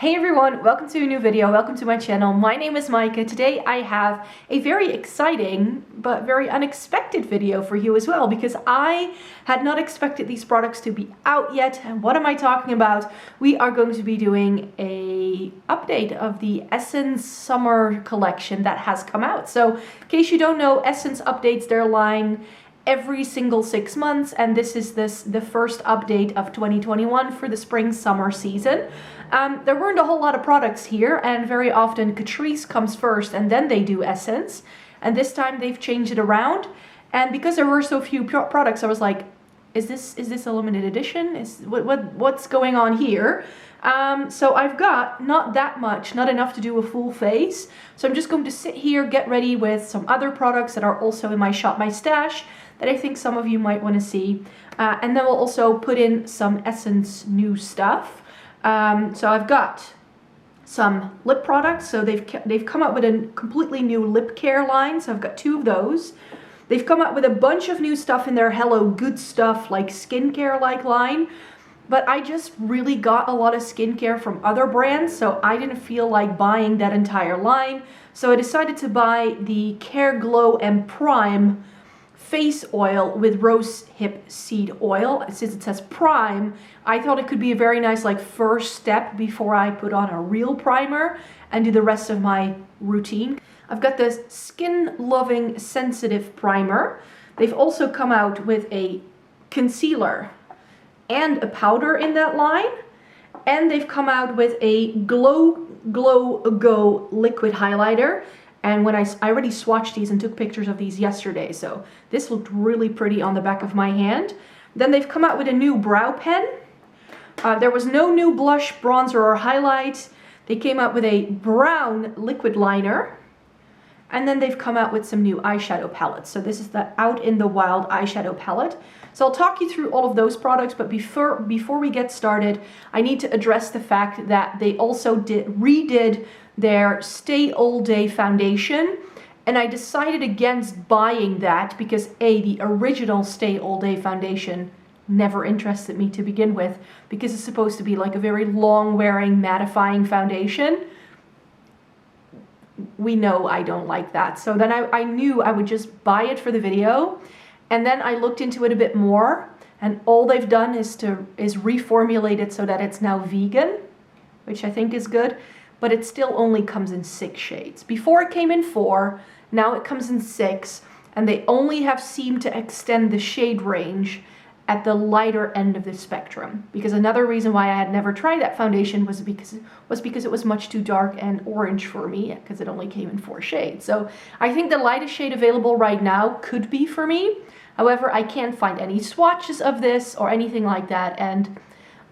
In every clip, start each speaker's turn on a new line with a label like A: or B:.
A: Hey everyone, welcome to a new video, welcome to my channel. My name is Maaike. Today I have a very exciting but very unexpected video for you as well, because I had not expected these products to be out yet. And what am I talking about? We are going to be doing a update of the Essence summer collection that has come out. So in case you don't know, Essence updates their line every single 6 months, and this is the first update of 2021 for the spring summer season. There weren't a whole lot of products here, and very often Catrice comes first and then they do Essence, and this time they've changed it around. And because there were so few products, I was like, is this a limited edition? What's going on here? So I've got not that much, not enough to do a full face, so I'm just going to sit here, get ready with some other products that are also in my Shop My Stash that I think some of you might want to see, and then we'll also put in some Essence new stuff. So I've got some lip products. So they've come up with a completely new Lipcare line, so I've got 2 of those. They've come up with a bunch of new stuff in their Hello Good Stuff, like skincare like line, but I just really got a lot of skincare from other brands, so I didn't feel like buying that entire line. So I decided to buy the Care Glow and Prime face oil with Rosehip seed oil. Since it says prime, I thought it could be a very nice like first step before I put on a real primer and do the rest of my routine. I've got this Skin Loving Sensitive Primer. They've also come out with a concealer and a powder in that line, and they've come out with a Glow Go liquid highlighter. And when I already swatched these and took pictures of these yesterday, so this looked really pretty on the back of my hand. Then they've come out with a new brow pen. There was no new blush, bronzer, or highlight. They came out with a brown liquid liner. And then they've come out with some new eyeshadow palettes. So this is the Out in the Wild eyeshadow palette. So I'll talk you through all of those products, but before we get started, I need to address the fact that they also redid their Stay All Day foundation, and I decided against buying that because the original Stay All Day foundation never interested me to begin with, because it's supposed to be like a very long wearing mattifying foundation. We know I don't like that. So then I knew I would just buy it for the video, and then I looked into it a bit more, and all they've done is reformulate it so that it's now vegan, which I think is good. But it still only comes in 6 shades. Before it came in 4, now it comes in 6, and they only have seemed to extend the shade range at the lighter end of the spectrum. Because another reason why I had never tried that foundation was because it was much too dark and orange for me, because it only came in 4 shades. So I think the lightest shade available right now could be for me. However, I can't find any swatches of this or anything like that, and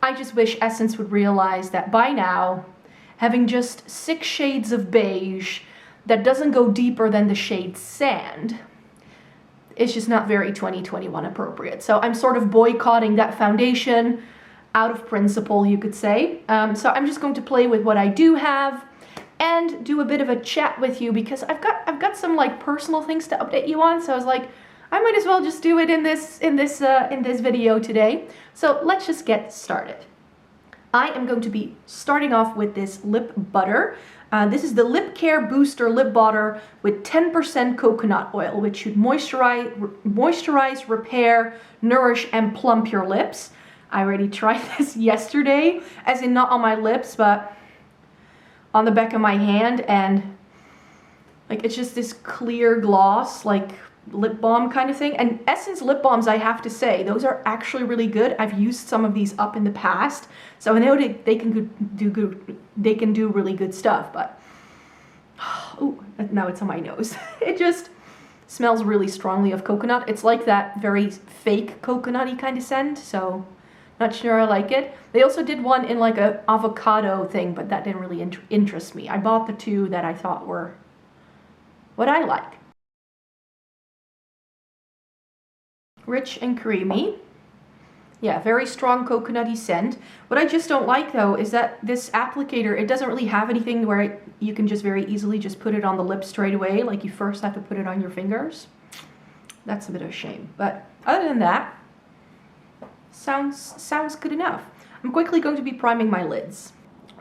A: I just wish Essence would realize that by now, having just 6 shades of beige that doesn't go deeper than the shade sand is just not very 2021 appropriate. So I'm sort of boycotting that foundation out of principle, you could say. So I'm just going to play with what I do have and do a bit of a chat with you, because I've got some like personal things to update you on. So I was like, I might as well just do it in this video today. So let's just get started. I am going to be starting off with this lip butter. This is the Lipcare Booster Lip Butter with 10% coconut oil, which should moisturize, repair, nourish, and plump your lips. I already tried this yesterday, as in not on my lips, but on the back of my hand, and like it's just this clear gloss, like lip balm kind of thing. And Essence lip balms, I have to say, those are actually really good. I've used some of these up in the past, so I know they can do really good stuff. But oh, now it's on my nose. It just smells really strongly of coconut. It's like that very fake coconutty kind of scent, so not sure I like it. They also did one in like a avocado thing, but that didn't really interest me. I bought the 2 that I thought were what I like. Rich and creamy. Yeah, very strong coconutty scent. What I just don't like though is that this applicator, it doesn't really have anything where you can just very easily just put it on the lips straight away. Like you first have to put it on your fingers. That's a bit of a shame. But other than that, sounds good enough. I'm quickly going to be priming my lids.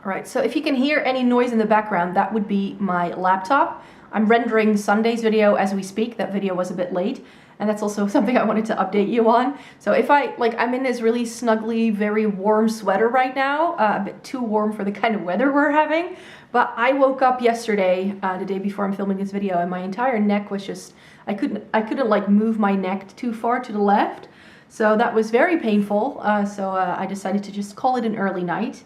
A: All right, so if you can hear any noise in the background, that would be my laptop. I'm rendering Sunday's video as we speak. That video was a bit late, and that's also something I wanted to update you on. So if I'm in this really snuggly, very warm sweater right now, a bit too warm for the kind of weather we're having. But I woke up yesterday, the day before I'm filming this video, and my entire neck was just, I couldn't like move my neck too far to the left. So that was very painful. So I decided to just call it an early night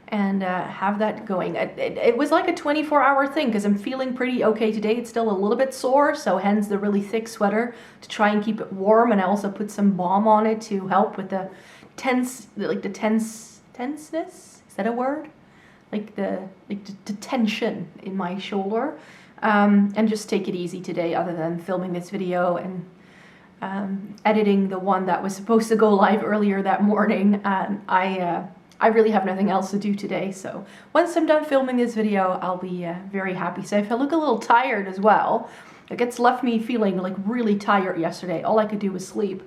A: and have that going. It was like a 24-hour thing because I'm feeling pretty okay today. It's still a little bit sore, so hence the really thick sweater to try and keep it warm, and I also put some balm on it to help with the tenseness. Is that a word? Like the tension in my shoulder, and just take it easy today, other than filming this video and editing the one that was supposed to go live earlier that morning. I really have nothing else to do today, so once I'm done filming this video, I'll be very happy. So if I look a little tired as well, it's left me feeling like really tired yesterday. All I could do was sleep,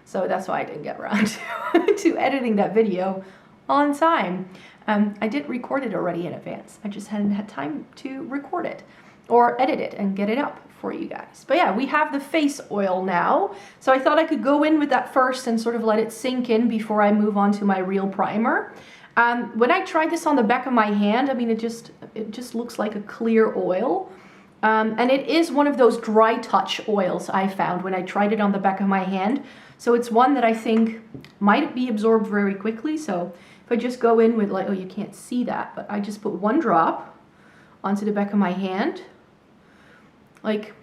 A: so that's why I didn't get around to editing that video on time. I did record it already in advance. I just hadn't had time to record it or edit it and get it up for you guys. But yeah, we have the face oil now. So I thought I could go in with that first and sort of let it sink in before I move on to my real primer. When I tried this on the back of my hand, I mean, it just looks like a clear oil. And it is one of those dry touch oils I found when I tried it on the back of my hand. So it's one that I think might be absorbed very quickly. So if I just go in with like, oh, you can't see that, but I just put one drop onto the back of my hand. Like,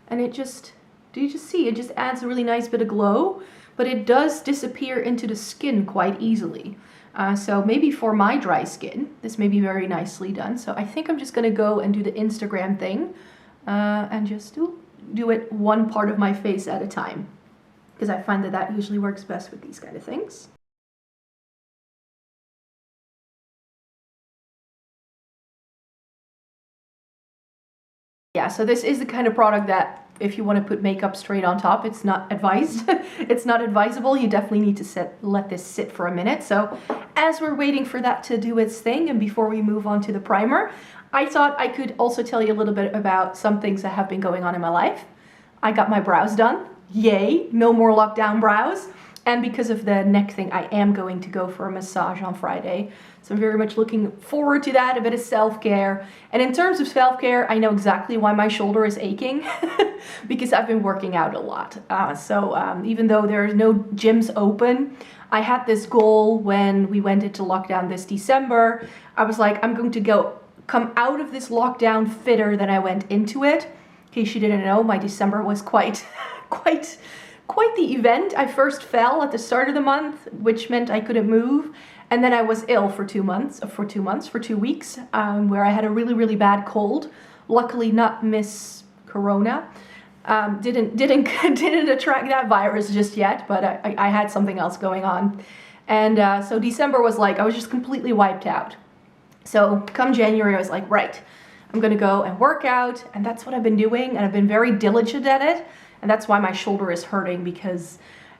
A: and it just, do you just see? It just adds a really nice bit of glow, but it does disappear into the skin quite easily. So maybe for my dry skin, this may be very nicely done. So I think I'm just gonna go and do the Instagram thing and just do it one part of my face at a time, because I find that that usually works best with these kind of things. Yeah, so this is the kind of product that if you want to put makeup straight on top, it's not advised. It's not advisable. You definitely need to let this sit for a minute. So as we're waiting for that to do its thing and before we move on to the primer, I thought I could also tell you a little bit about some things that have been going on in my life. I got my brows done. Yay, no more lockdown brows. And because of the neck thing, I am going to go for a massage on Friday. So I'm very much looking forward to that, a bit of self-care. And in terms of self-care, I know exactly why my shoulder is aching because I've been working out a lot. Even though there's no gyms open, I had this goal when we went into lockdown this December. I was like, I'm going to come out of this lockdown fitter than I went into it. In case you didn't know, my December was quite the event. I first fell at the start of the month, which meant I couldn't move. And then I was ill for 2 weeks, where I had a really, really bad cold. Luckily not Miss Corona. Didn't attract that virus just yet, but I had something else going on. And so December was like, I was just completely wiped out. So come January, I was like, right, I'm gonna go and work out. And that's what I've been doing. And I've been very diligent at it. And that's why my shoulder is hurting, because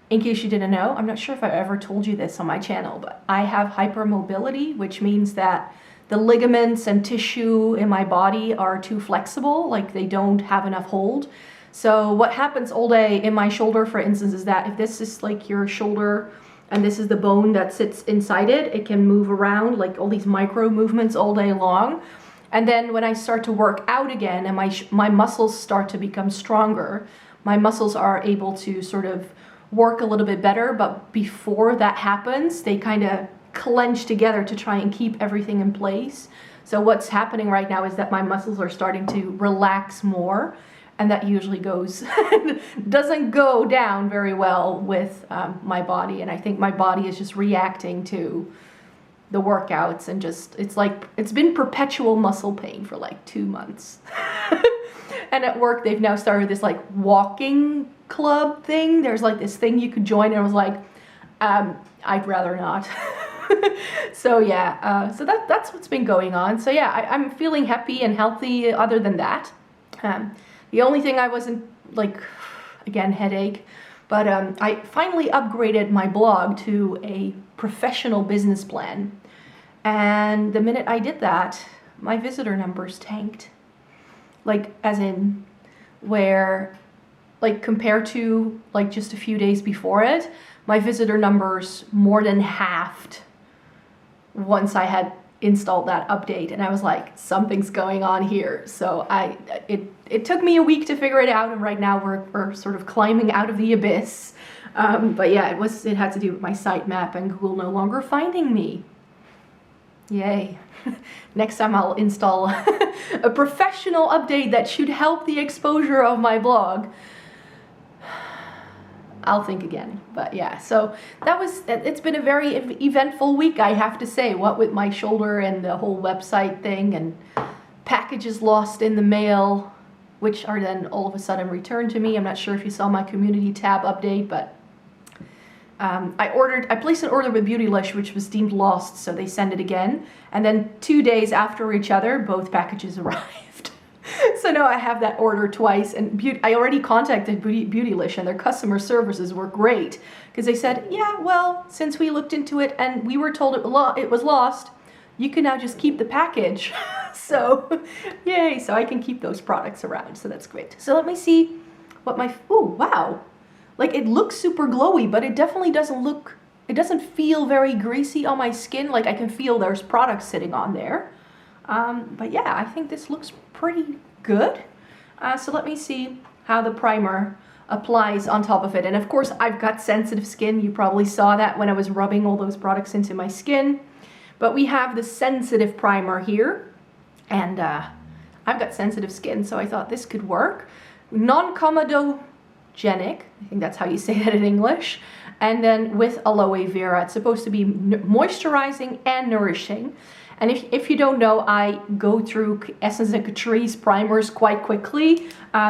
A: in case you didn't know, I'm not sure if I've ever told you this on my channel, but I have hypermobility, which means that the ligaments and tissue in my body are too flexible, like they don't have enough hold. So what happens all day in my shoulder, for instance, is that if this is like your shoulder and this is the bone that sits inside it, it can move around like all these micro movements all day long. And then when I start to work out again and my muscles start to become stronger, my muscles are able to sort of work a little bit better, but before that happens, they kind of clench together to try and keep everything in place. So what's happening right now is that my muscles are starting to relax more, and that usually doesn't go down very well with my body. And I think my body is just reacting to the workouts, and just, it's been perpetual muscle pain for like 2 months. And at work, they've now started this like walking club thing. There's like this thing you could join, and I was like, I'd rather not. So yeah, so that's what's been going on. So yeah, I'm feeling happy and healthy other than that. The only thing I wasn't, like, again, headache, but I finally upgraded my blog to a professional business plan. And the minute I did that, my visitor numbers tanked. Like, as in, where, like, compared to, like, just a few days before it, my visitor numbers more than halved once I had installed that update. And I was like, something's going on here. So it took me a week to figure it out, and right now we're sort of climbing out of the abyss. But yeah, it had to do with my sitemap and Google no longer finding me. Yay. Next time I'll install a professional update that should help the exposure of my blog. I'll think again. But yeah, so it's been a very eventful week, I have to say, what with my shoulder and the whole website thing and packages lost in the mail, which are then all of a sudden returned to me. I'm not sure if you saw my community tab update, but I placed an order with Beautylish, which was deemed lost, so they sent it again. And then 2 days after each other, both packages arrived. So now I have that order twice, and I already contacted Beautylish, and their customer services were great, because they said, yeah, well, since we looked into it and we were told it was lost, you can now just keep the package. So, yay, so I can keep those products around, so that's great. So let me see what oh, wow. Like, it looks super glowy, but it definitely doesn't feel very greasy on my skin. Like, I can feel there's products sitting on there. But yeah, I think this looks pretty good. So let me see how the primer applies on top of it. And of course, I've got sensitive skin. You probably saw that when I was rubbing all those products into my skin. But we have the sensitive primer here. And I've got sensitive skin, so I thought this could work. Non-comedogenic, I think that's how you say that in English. And then with aloe vera, it's supposed to be moisturizing and nourishing. And if you don't know, I go through Essence and Catrice primers quite quickly.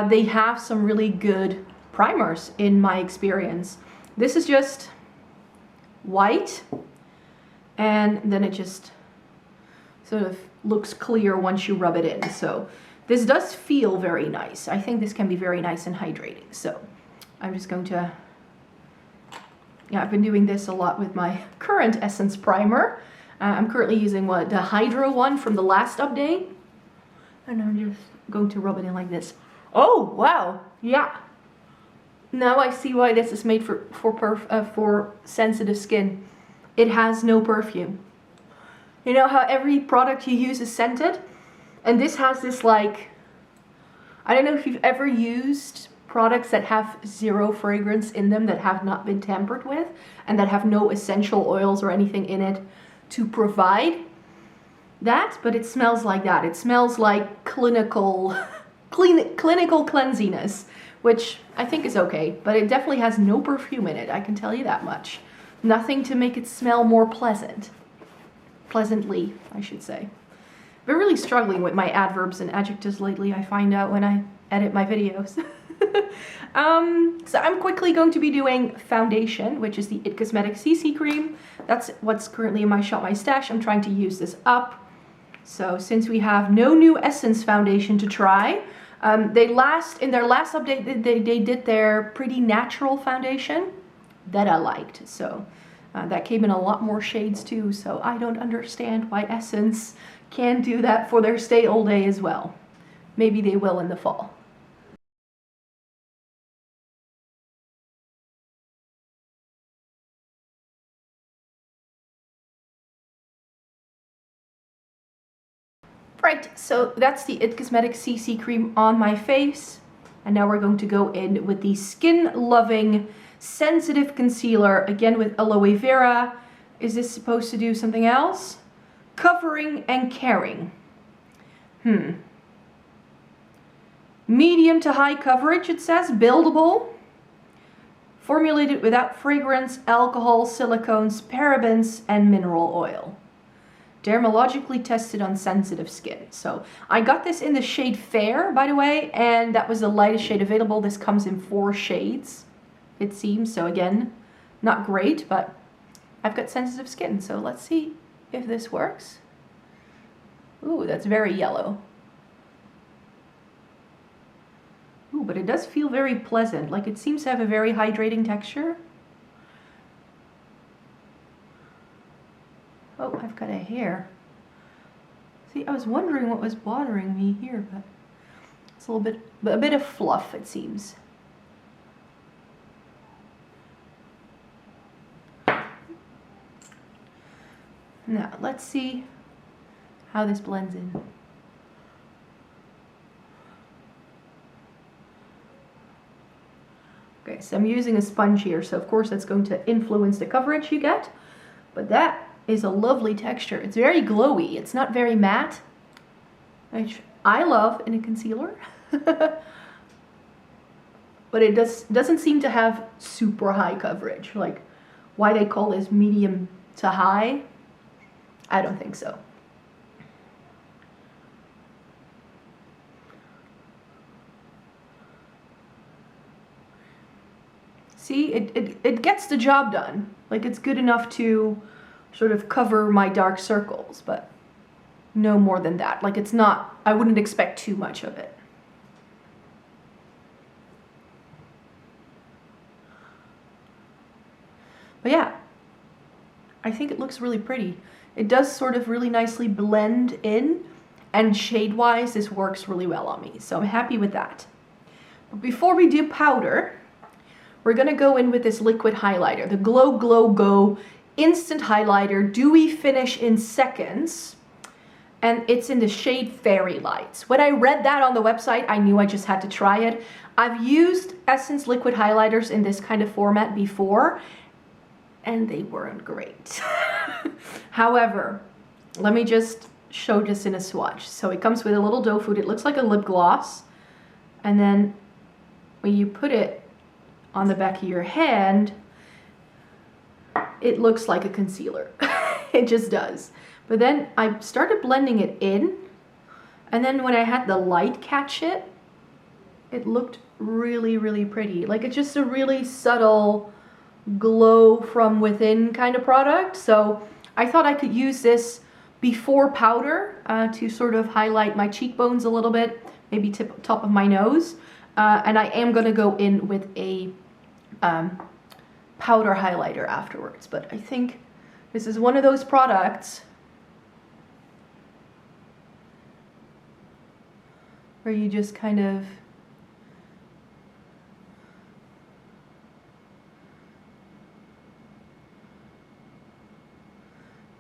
A: They have some really good primers in my experience. This is just white, and then it just sort of looks clear once you rub it in. So this does feel very nice. I think this can be very nice and hydrating. So I'm just going to, yeah, I've been doing this a lot with my current Essence primer. I'm currently using the Hydro one from the last update. And I'm just going to rub it in like this. Oh, wow. Yeah. Now I see why this is made for sensitive skin. It has no perfume. You know how every product you use is scented? And this has this, like, I don't know if you've ever used products that have zero fragrance in them, that have not been tampered with, and that have no essential oils or anything in it to provide that, but it smells like that. It smells like clinical cleansiness, which I think is okay, but it definitely has no perfume in it, I can tell you that much. Nothing to make it smell more pleasantly, I should say. I've been really struggling with my adverbs and adjectives lately, I find out when I edit my videos. So I'm quickly going to be doing foundation, which is the It Cosmetics CC cream. That's what's currently in my Shop My Stash. I'm trying to use this up. So since we have no new Essence foundation to try, in their last update, they did their Pretty Natural foundation that I liked. So that came in a lot more shades too. So I don't understand why Essence can't do that for their Stay All Day as well. Maybe they will in the fall. Right, so that's the It Cosmetics CC cream on my face. And now we're going to go in with the Skin Loving Sensitive Concealer, again with aloe vera. Is this supposed to do something else? Covering and caring. Medium to high coverage, it says. Buildable. Formulated without fragrance, alcohol, silicones, parabens, and mineral oil. Dermatologically tested on sensitive skin. So I got this in the shade Fair, by the way, and that was the lightest shade available. This comes in 4 shades, it seems. So again, not great, but I've got sensitive skin. So let's see if this works. Ooh, that's very yellow. Ooh, but it does feel very pleasant. Like, it seems to have a very hydrating texture. Oh, I I've got a hair. See, I was wondering what was bothering me here, but it's a bit of fluff, it seems. Now, let's see how this blends in. Okay, so I'm using a sponge here, so of course that's going to influence the coverage you get, but that is a lovely texture. It's very glowy. It's not very matte, which I love in a concealer. But it doesn't seem to have super high coverage. Like, why they call this medium to high, I don't think so. See, it gets the job done. Like, it's good enough to sort of cover my dark circles, but no more than that. Like, it's not, I wouldn't expect too much of it. But yeah, I think it looks really pretty. It does sort of really nicely blend in, and shade-wise, this works really well on me. So I'm happy with that. But before we do powder, we're gonna go in with this liquid highlighter, the Glow Glow Go Instant Highlighter Dewy Finish in Seconds. And it's in the shade Fairy Lights. When I read that on the website, I knew I just had to try it. I've used Essence liquid highlighters in this kind of format before, and they weren't great. However, let me just show this in a swatch. So it comes with a little doe food. It looks like a lip gloss. And then when you put it on the back of your hand, it looks like a concealer. It just does. But then I started blending it in, and then when I had the light catch it, it looked really, really pretty. Like, it's just a really subtle glow from within kind of product. So I thought I could use this before powder to sort of highlight my cheekbones a little bit, maybe top of my nose. And I am gonna go in with a powder highlighter afterwards. But I think this is one of those products where you just kind of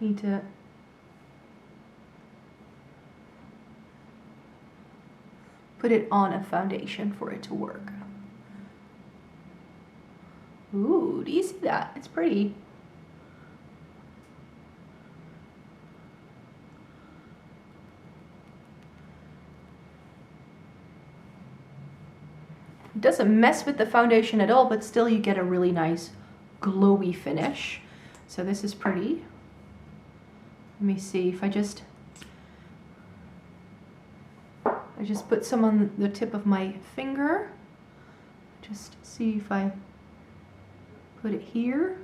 A: need to put it on a foundation for it to work. Ooh, do you see that? It's pretty. It doesn't mess with the foundation at all, but still you get a really nice glowy finish. So this is pretty. Let me see if I just put some on the tip of my finger. Just see if I put it here.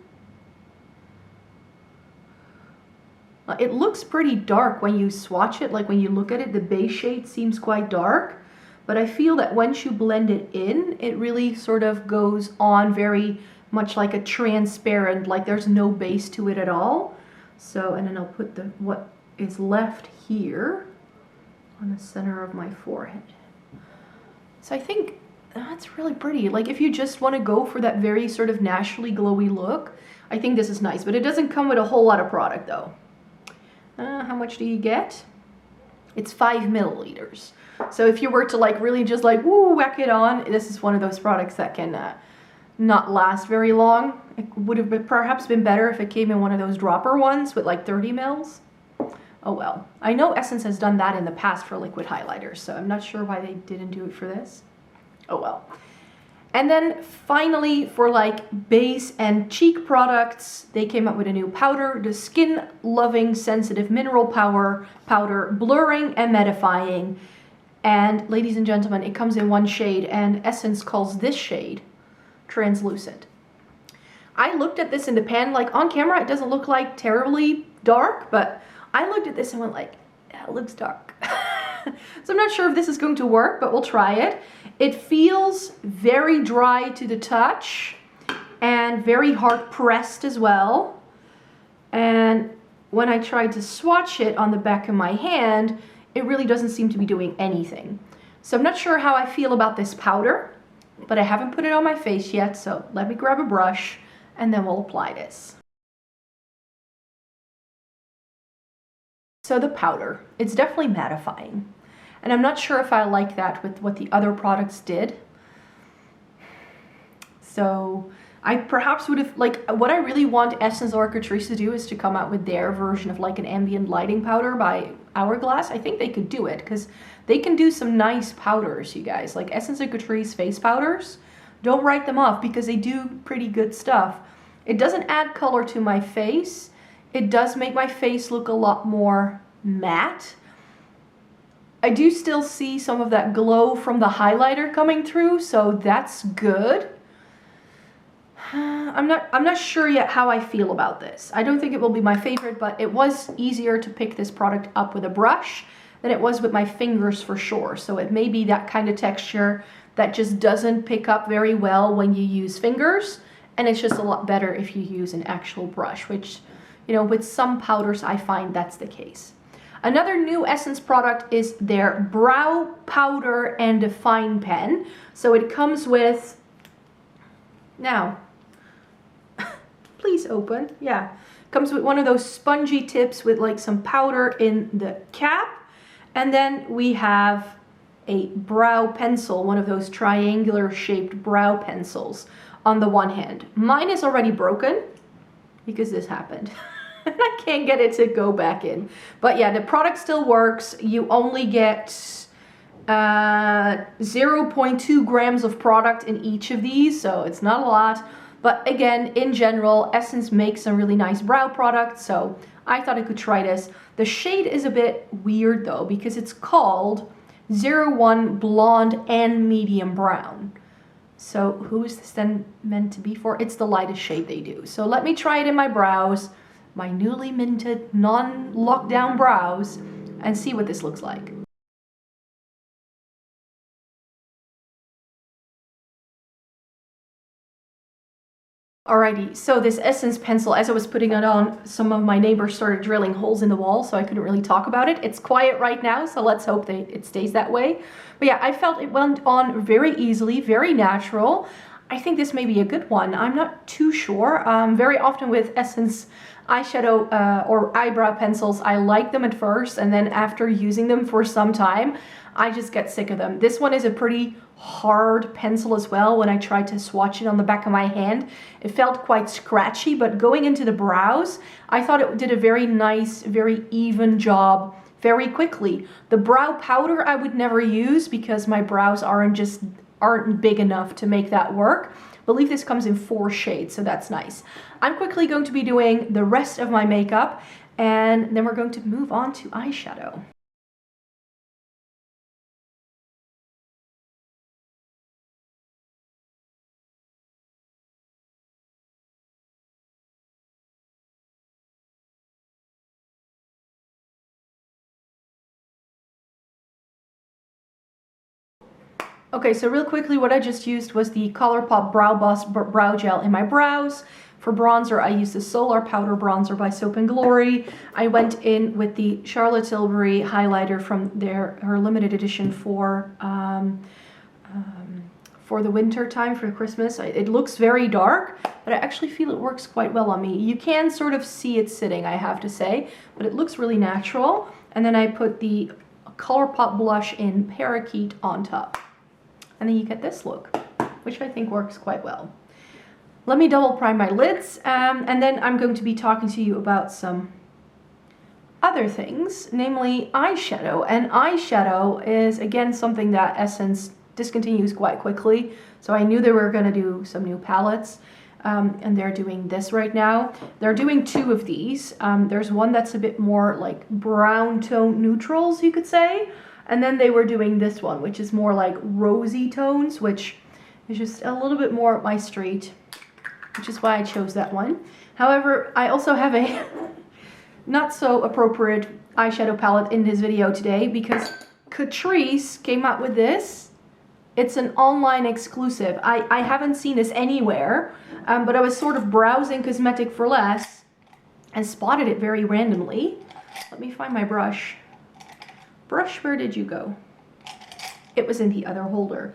A: It looks pretty dark when you swatch it. Like, when you look at it, the base shade seems quite dark. But I feel that once you blend it in, it really sort of goes on very much like a transparent, like there's no base to it at all. So, and then I'll put what is left here on the center of my forehead. So I think that's really pretty. Like, if you just want to go for that very sort of naturally glowy look, I think this is nice. But it doesn't come with a whole lot of product though. How much do you get? It's 5 milliliters. So if you were to like really just like woo whack it on, this is one of those products that can not last very long. It would have perhaps been better if it came in one of those dropper ones with like 30 mils. Oh well. I know Essence has done that in the past for liquid highlighters, so I'm not sure why they didn't do it for this. Oh well. And then finally, for like base and cheek products, they came up with a new powder, the Skin Loving Sensitive Mineral Powder, blurring and mattifying. And ladies and gentlemen, it comes in one shade, and Essence calls this shade translucent. I looked at this in the pan, like on camera, it doesn't look like terribly dark, but I looked at this and went like, yeah, it looks dark. So I'm not sure if this is going to work, but we'll try it. It feels very dry to the touch and very hard pressed as well. And when I tried to swatch it on the back of my hand, it really doesn't seem to be doing anything. So I'm not sure how I feel about this powder, but I haven't put it on my face yet, so let me grab a brush and then we'll apply this. So the powder, it's definitely mattifying. And I'm not sure if I like that with what the other products did. So I perhaps would have, like, what I really want Essence or Catrice to do is to come out with their version of like an ambient lighting powder by Hourglass. I think they could do it because they can do some nice powders, you guys. Like Essence and Catrice face powders, don't write them off because they do pretty good stuff. It doesn't add color to my face. It does make my face look a lot more matte. I do still see some of that glow from the highlighter coming through, so that's good. I'm not sure yet how I feel about this. I don't think it will be my favorite, but it was easier to pick this product up with a brush than it was with my fingers for sure. So it may be that kind of texture that just doesn't pick up very well when you use fingers, and it's just a lot better if you use an actual brush, which, you know, with some powders I find that's the case. Another new Essence product is their brow powder and define pen. So it comes with, now, please open, yeah. Comes with one of those spongy tips with like some powder in the cap. And then we have a brow pencil, one of those triangular shaped brow pencils on the one hand. Mine is already broken because this happened. And I can't get it to go back in. But yeah, the product still works. You only get 0.2 grams of product in each of these, so it's not a lot. But again, in general, Essence makes some really nice brow products, so I thought I could try this. The shade is a bit weird though, because it's called 01 Blonde and Medium Brown. So who is this then meant to be for? It's the lightest shade they do. So let me try it in my brows, my newly minted non-lockdown brows, and see what this looks like. Alrighty, so this Essence pencil, as I was putting it on, some of my neighbors started drilling holes in the wall, so I couldn't really talk about it. It's quiet right now, so let's hope it stays that way. But yeah, I felt it went on very easily, very natural. I think this may be a good one. I'm not too sure. Very often with Essence eyeshadow or eyebrow pencils, I like them at first, and then after using them for some time, I just get sick of them. This one is a pretty hard pencil as well. When I tried to swatch it on the back of my hand, it felt quite scratchy, but going into the brows, I thought it did a very nice, very even job very quickly. The brow powder I would never use because my brows aren't big enough to make that work. I believe this comes in 4 shades, so that's nice. I'm quickly going to be doing the rest of my makeup, and then we're going to move on to eyeshadow. Okay, so real quickly, what I just used was the ColourPop Brow Boss Brow Gel in my brows. For bronzer, I used the Solar Powder Bronzer by Soap & Glory. I went in with the Charlotte Tilbury highlighter from her limited edition for the winter time, for Christmas. It looks very dark, but I actually feel it works quite well on me. You can sort of see it sitting, I have to say, but it looks really natural. And then I put the ColourPop blush in Parakeet on top. And then you get this look, which I think works quite well. Let me double prime my lids, and then I'm going to be talking to you about some other things, namely eyeshadow. And eyeshadow is, again, something that Essence discontinues quite quickly. So I knew they were going to do some new palettes, and they're doing this right now. They're doing 2 of these. There's one that's a bit more like brown tone neutrals, you could say. And then they were doing this one, which is more like rosy tones, which is just a little bit more up my street, which is why I chose that one. However, I also have a not so appropriate eyeshadow palette in this video today because Catrice came out with this. It's an online exclusive. I haven't seen this anywhere, but I was sort of browsing Cosmetic for Less, and spotted it very randomly. Let me find my brush. Brush, where did you go? It was in the other holder.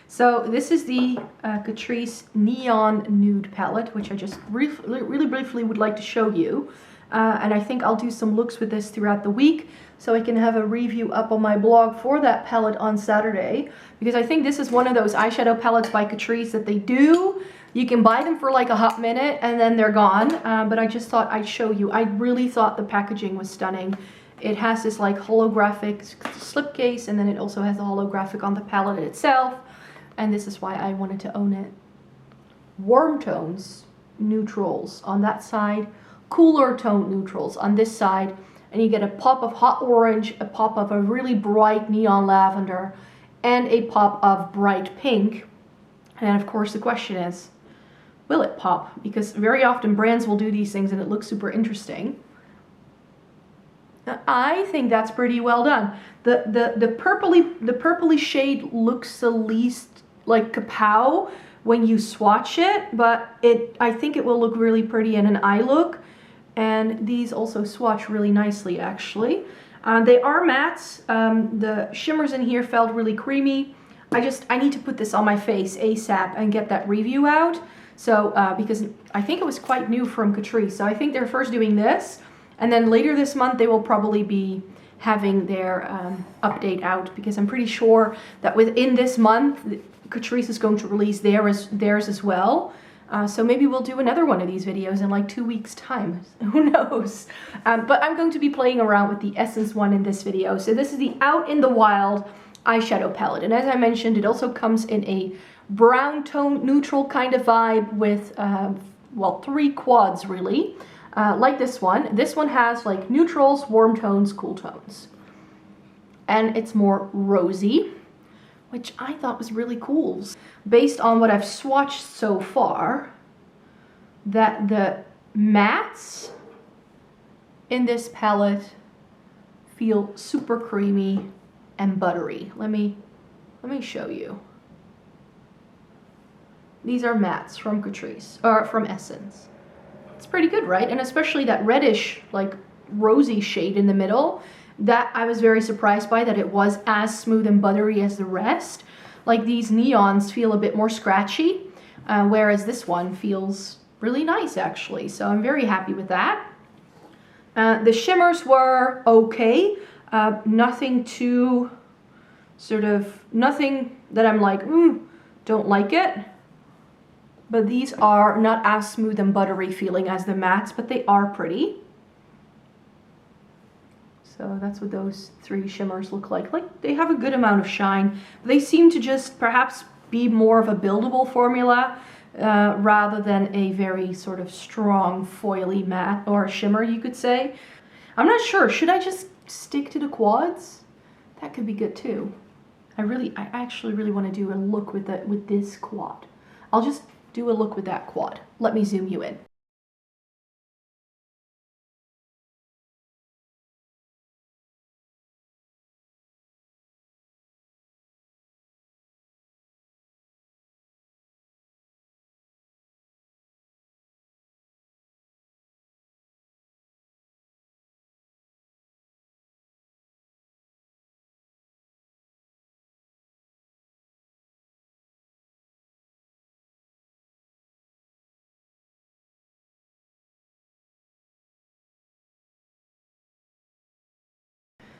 A: So this is the Catrice Neon Nude palette, which I just really briefly would like to show you. And I think I'll do some looks with this throughout the week, so I can have a review up on my blog for that palette on Saturday. Because I think this is one of those eyeshadow palettes by Catrice that they do. You can buy them for like a hot minute and then they're gone. But I just thought I'd show you. I really thought the packaging was stunning. It has this like holographic slipcase, and then it also has the holographic on the palette itself. And this is why I wanted to own it. Warm tones, neutrals on that side. Cooler tone neutrals on this side. And you get a pop of hot orange, a pop of a really bright neon lavender, and a pop of bright pink. And of course the question is, will it pop? Because very often brands will do these things and it looks super interesting. Now, I think that's pretty well done. The purpley shade looks the least like kapow when you swatch it, but I think it will look really pretty in an eye look. And these also swatch really nicely, actually. They are mattes. The shimmers in here felt really creamy. I need to put this on my face ASAP and get that review out. So because I think it was quite new from Catrice, so I think they're first doing this. And then later this month, they will probably be having their update out, because I'm pretty sure that within this month, Catrice is going to release theirs as well. So maybe we'll do another one of these videos in like 2 weeks' time. Who knows? But I'm going to be playing around with the Essence one in this video. So this is the Out in the Wild eyeshadow palette. And as I mentioned, it also comes in a brown tone neutral kind of vibe with, well, 3 quads really. Like this one. This one has like neutrals, warm tones, cool tones. And it's more rosy, which I thought was really cool. Based on what I've swatched so far, that the mattes in this palette feel super creamy and buttery. Let me show you. These are mattes from Catrice, or from Essence. It's pretty good, right? And especially that reddish, like rosy shade in the middle, that I was very surprised by, that it was as smooth and buttery as the rest. Like these neons feel a bit more scratchy, whereas this one feels really nice actually. So I'm very happy with that. The shimmers were okay. Nothing too, nothing that I'm like, don't like it. But these are not as smooth and buttery feeling as the mattes, but they are pretty. So that's what those 3 shimmers look like. Like, they have a good amount of shine. They seem to just perhaps be more of a buildable formula rather than a very sort of strong foily matte or shimmer, you could say. I'm not sure. Should I just stick to the quads? That could be good too. I actually really want to do a look with this quad. I'll just do a look with that quad. Let me zoom you in.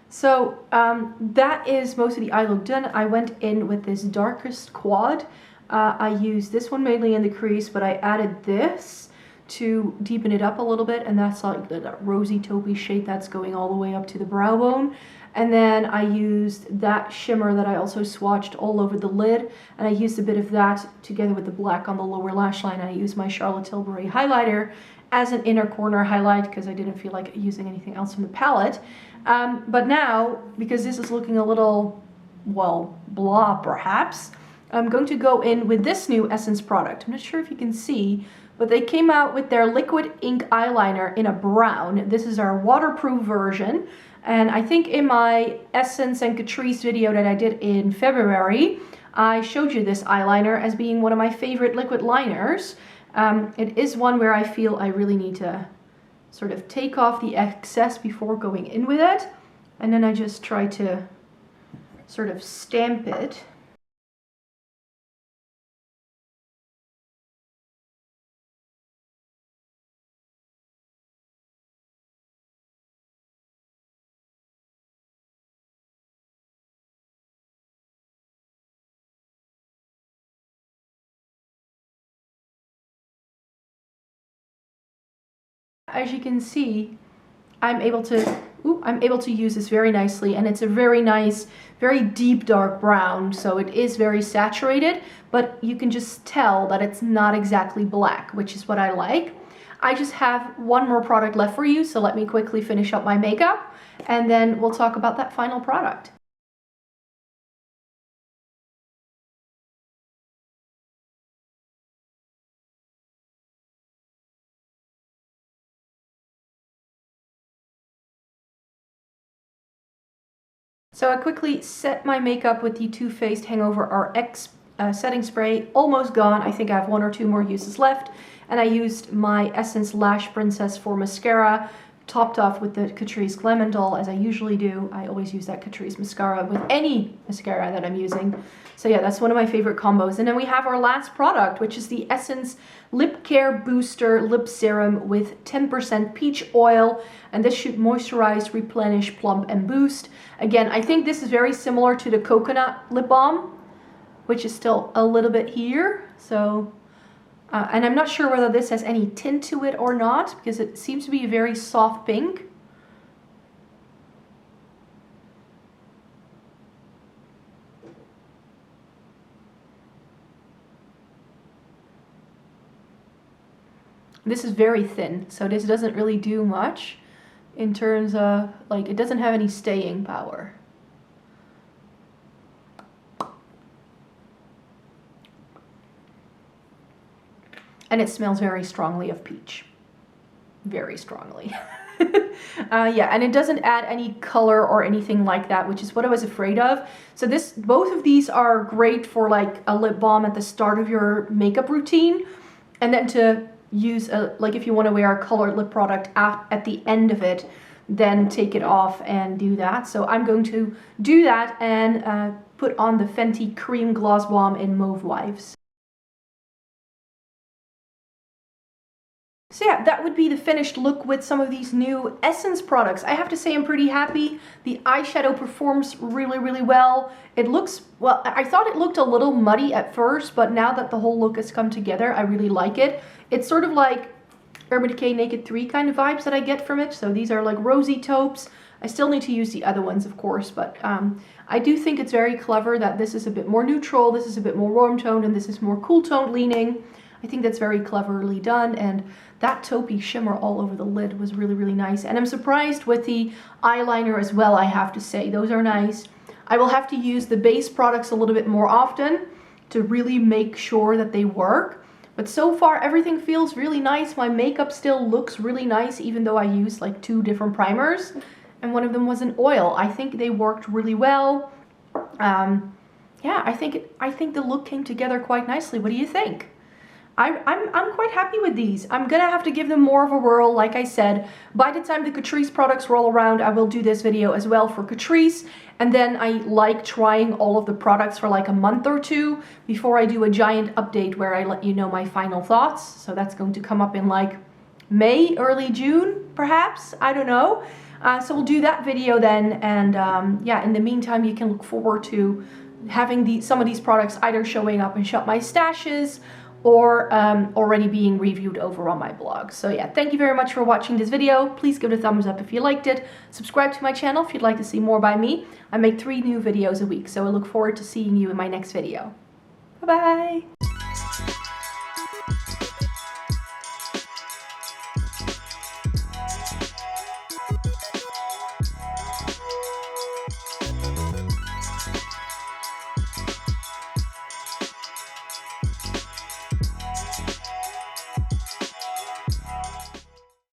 A: So that is most of the eye look done. I went in with this darkest quad. I used this one mainly in the crease, but I added this to deepen it up a little bit, and that's like that rosy taupey shade that's going all the way up to the brow bone. And then I used that shimmer that I also swatched all over the lid, and I used a bit of that together with the black on the lower lash line. I used my Charlotte Tilbury highlighter as an inner corner highlight because I didn't feel like using anything else from the palette. But now, because this is looking a little, well, blah perhaps, I'm going to go in with this new Essence product. I'm not sure if you can see, but they came out with their liquid ink eyeliner in a brown. This is our waterproof version. And I think in my Essence and Catrice video that I did in February, I showed you this eyeliner as being one of my favorite liquid liners. It is one where I feel I really need to sort of take off the excess before going in with it. And then I just try to sort of stamp it. As you can see, I'm able to use this very nicely, and it's a very nice, very deep dark brown, so it is very saturated, but you can just tell that it's not exactly black, which is what I like. I just have one more product left for you, so let me quickly finish up my makeup, and then we'll talk about that final product. So I quickly set my makeup with the Too Faced Hangover RX setting spray. Almost gone. I think I have 1 or 2 more uses left. And I used my Essence Lash Princess for mascara, topped off with the Catrice Clemental, as I usually do. I always use that Catrice mascara with any mascara that I'm using. So yeah, that's one of my favorite combos. And then we have our last product, which is the Essence Lipcare Booster Lip Serum with 10% peach oil. And this should moisturize, replenish, plump, and boost. Again, I think this is very similar to the coconut lip balm, which is still a little bit here. So, and I'm not sure whether this has any tint to it or not, because it seems to be a very soft pink. This is very thin, so this doesn't really do much in terms of, like, it doesn't have any staying power. And it smells very strongly of peach. Very strongly. Yeah, and it doesn't add any color or anything like that, which is what I was afraid of. So both of these are great for like a lip balm at the start of your makeup routine, and then to use like if you want to wear a colored lip product at the end of it, then take it off and do that. So I'm going to do that and put on the Fenty Cream Gloss Balm in Mauve Wives. So yeah, that would be the finished look with some of these new Essence products. I have to say I'm pretty happy. The eyeshadow performs really, really well. It looks, well, I thought it looked a little muddy at first, but now that the whole look has come together, I really like it. It's sort of like Urban Decay Naked 3 kind of vibes that I get from it. So these are like rosy taupes. I still need to use the other ones, of course, but I do think it's very clever that this is a bit more neutral, this is a bit more warm toned, and this is more cool toned leaning. I think that's very cleverly done, and that taupey shimmer all over the lid was really, really nice. And I'm surprised with the eyeliner as well, I have to say. Those are nice. I will have to use the base products a little bit more often to really make sure that they work. But so far, everything feels really nice. My makeup still looks really nice, even though I used like 2 different primers. And one of them was an oil. I think they worked really well. Yeah, I think the look came together quite nicely. What do you think? I'm quite happy with these. I'm gonna have to give them more of a whirl, like I said. By the time the Catrice products roll around, I will do this video as well for Catrice. And then I like trying all of the products for like a month or 2 before I do a giant update where I let you know my final thoughts. So that's going to come up in like May, early June, perhaps. I don't know. So we'll do that video then. And yeah, in the meantime, you can look forward to having some of these products either showing up in Shop My Stashes or already being reviewed over on my blog. So yeah, thank you very much for watching this video. Please give it a thumbs up if you liked it. Subscribe to my channel if you'd like to see more by me. I make 3 new videos a week, so I look forward to seeing you in my next video. Bye-bye!